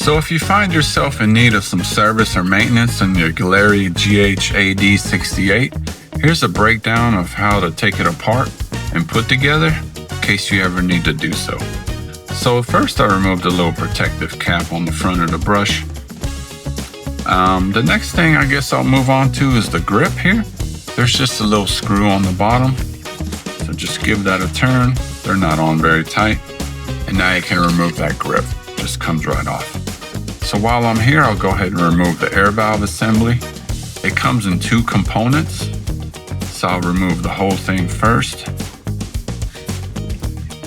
So if you find yourself in need of some service or maintenance on your Gaahleri GHAD-68, here's a breakdown of how to take it apart and put together in case you ever need to do so. So first I removed the little protective cap on the front of the brush. The next thing I guess I'll move on to is the grip here. There's just a little screw on the bottom. So just give that a turn. They're not on very tight. And now you can remove that grip. Just comes right off. So while I'm here, I'll go ahead and remove the air valve assembly. It comes in two components. So I'll remove the whole thing first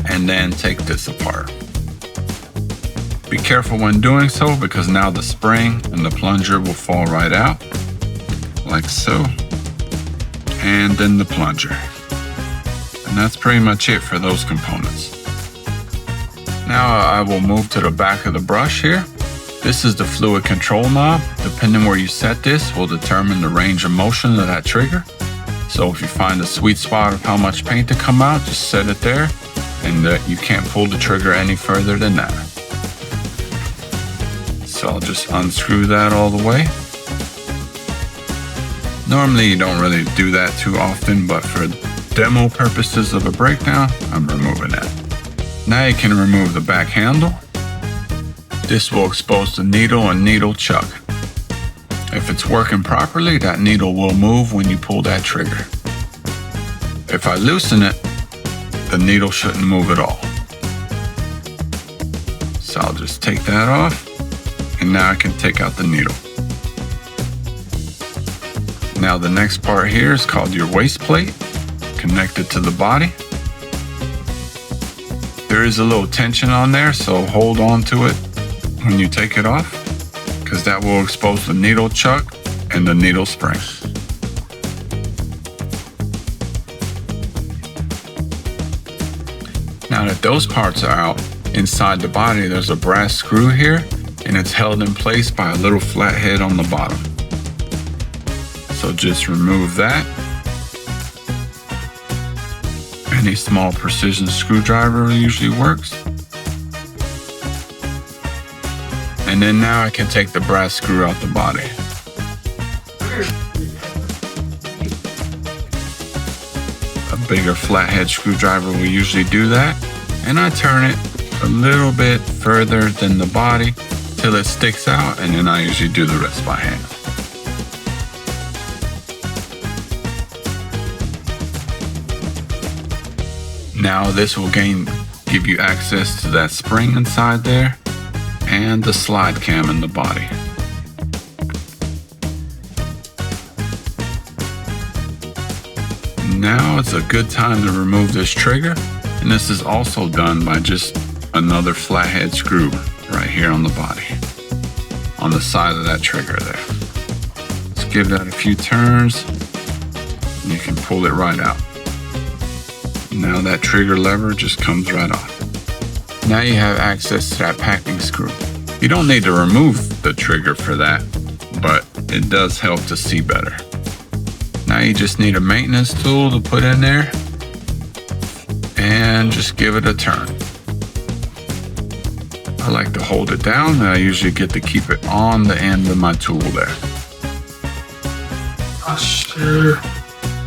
and then take this apart. Be careful when doing so because now the spring and the plunger will fall right out, like so, and then the plunger. And that's pretty much it for those components. Now I will move to the back of the brush here. This is the fluid control knob. Depending where you set this will determine the range of motion of that trigger. So if you find a sweet spot of how much paint to come out, just set it there, and you can't pull the trigger any further than that. So I'll just unscrew that all the way. Normally you don't really do that too often, but for demo purposes of a breakdown, I'm removing that. Now you can remove the back handle. This will expose the needle and needle chuck. If it's working properly, that needle will move when you pull that trigger. If I loosen it, the needle shouldn't move at all. So I'll just take that off, and now I can take out the needle. Now the next part here is called your waist plate, connected to the body. There is a little tension on there, so hold on to it when you take it off, because that will expose the needle chuck and the needle spring. Now that those parts are out, inside the body there's a brass screw here, and it's held in place by a little flat head on the bottom. So just remove that. Any small precision screwdriver usually works. And then now I can take the brass screw out the body. A bigger flathead screwdriver will usually do that. And I turn it a little bit further than the body till it sticks out, and then I usually do the rest by hand. Now this will give you access to that spring inside there and the slide cam in the body. Now it's a good time to remove this trigger, and this is also done by just another flathead screw right here on the body, on the side of that trigger there. Let's give that a few turns and you can pull it right out. Now that trigger lever just comes right off. Now you have access to that packing screw. You don't need to remove the trigger for that, but it does help to see better. Now you just need a maintenance tool to put in there and just give it a turn. I like to hold it down, and I usually get to keep it on the end of my tool there. Sure.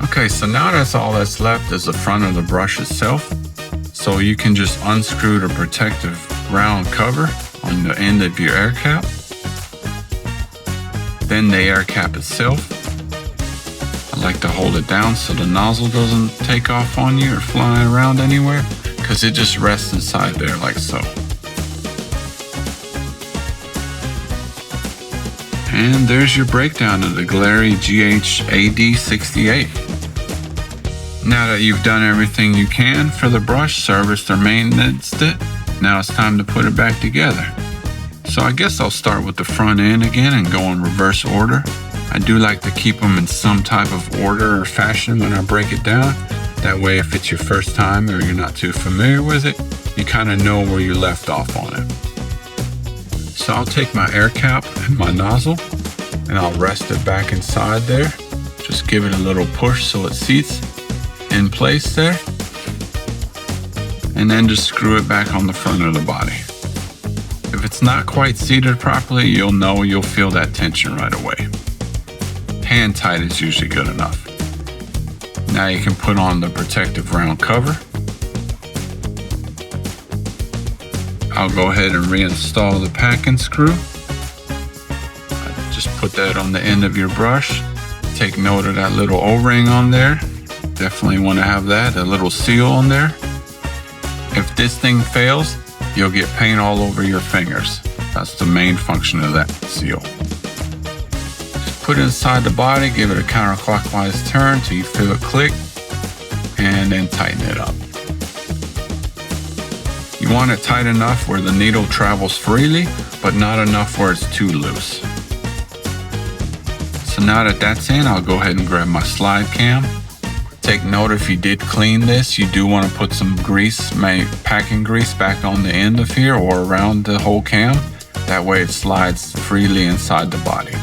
Okay, so now that's all that's left is the front of the brush itself. So you can just unscrew the protective round cover on the end of your air cap. Then the air cap itself. I like to hold it down so the nozzle doesn't take off on you or fly around anywhere, because it just rests inside there like so. And there's your breakdown of the Gaahleri GHAD-68. Now that you've done everything you can for the brush, serviced or maintained it, now it's time to put it back together. So I guess I'll start with the front end again and go in reverse order. I do like to keep them in some type of order or fashion when I break it down. That way if it's your first time or you're not too familiar with it, you kind of know where you left off on it. So I'll take my air cap and my nozzle and I'll rest it back inside there. Just give it a little push so it seats in place there, and then just screw it back on the front of the body. If it's not quite seated properly, you'll feel that tension right away. Hand tight is usually good enough. Now you can put on the protective round cover. I'll go ahead and reinstall the packing screw. Just put that on the end of your brush. Take note of that little O-ring on there. Definitely want to have that, a little seal on there. If this thing fails, you'll get paint all over your fingers. That's the main function of that seal. Just put it inside the body, give it a counterclockwise turn till you feel it click, and then tighten it up. You want it tight enough where the needle travels freely, but not enough where it's too loose. So now that that's in, I'll go ahead and grab my slide cam. Take note, if you did clean this, you do want to put some grease, packing grease back on the end of here or around the whole cam. That way it slides freely inside the body.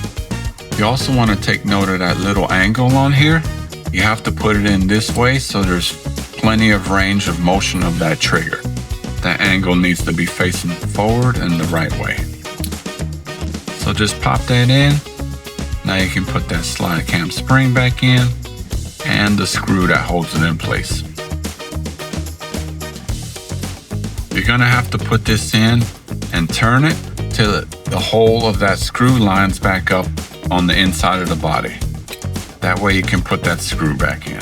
You also want to take note of that little angle on here. You have to put it in this way so there's plenty of range of motion of that trigger. That angle needs to be facing forward and the right way. So just pop that in. Now you can put that slide cam spring back in and the screw that holds it in place. You're gonna have to put this in and turn it till the whole of that screw lines back up on the inside of the body. That way you can put that screw back in.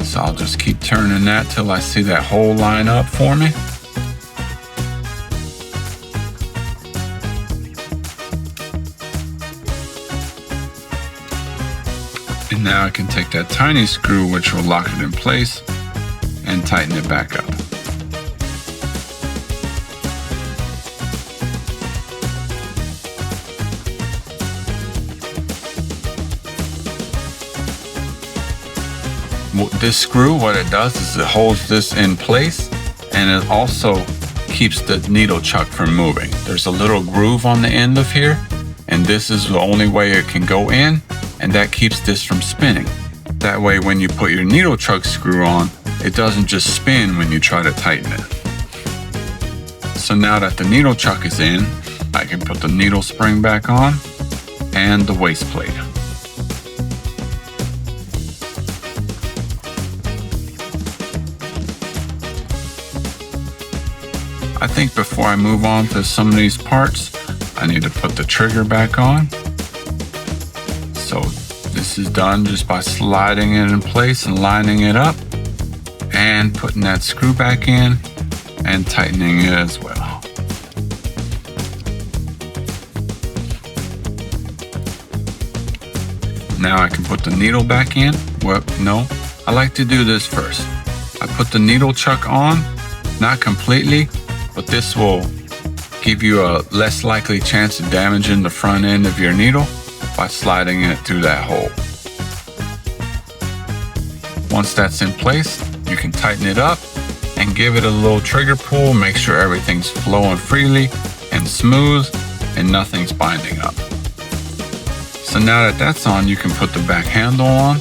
So I'll just keep turning that till I see that hole line up for me. And now I can take that tiny screw, which will lock it in place, and tighten it back up. This screw, what it does is it holds this in place, and it also keeps the needle chuck from moving. There's a little groove on the end of here, and this is the only way it can go in, and that keeps this from spinning. That way when you put your needle chuck screw on, it doesn't just spin when you try to tighten it. So now that the needle chuck is in, I can put the needle spring back on and the waist plate. I think before I move on to some of these parts, I need to put the trigger back on. So this is done just by sliding it in place and lining it up and putting that screw back in and tightening it as well. Now I can put the needle back in. Well, no, I like to do this first. I put the needle chuck on, not completely, but this will give you a less likely chance of damaging the front end of your needle by sliding it through that hole. Once that's in place, you can tighten it up and give it a little trigger pull. Make sure everything's flowing freely and smooth and nothing's binding up. So now that that's on, you can put the back handle on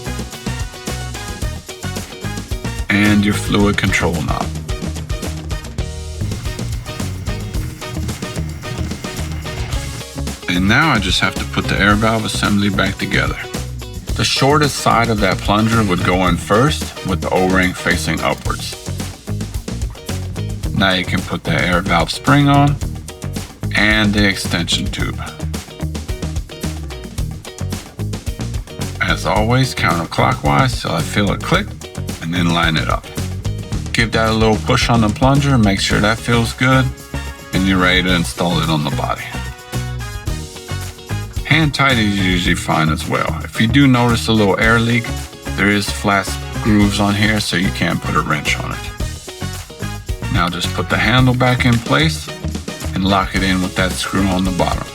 and your fluid control knob. And now I just have to put the air valve assembly back together. The shortest side of that plunger would go in first with the O-ring facing upwards. Now you can put the air valve spring on and the extension tube. As always, counterclockwise till I feel it click and then line it up. Give that a little push on the plunger, make sure that feels good, and you're ready to install it on the body. Hand tight is usually fine as well. If you do notice a little air leak, there is flat grooves on here, so you can put a wrench on it. Now just put the handle back in place and lock it in with that screw on the bottom.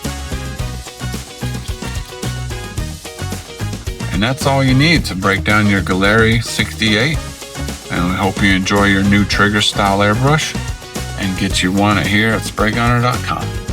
And that's all you need to break down your Gaahleri 68. And we hope you enjoy your new trigger style airbrush and get you one here at spraygunner.com.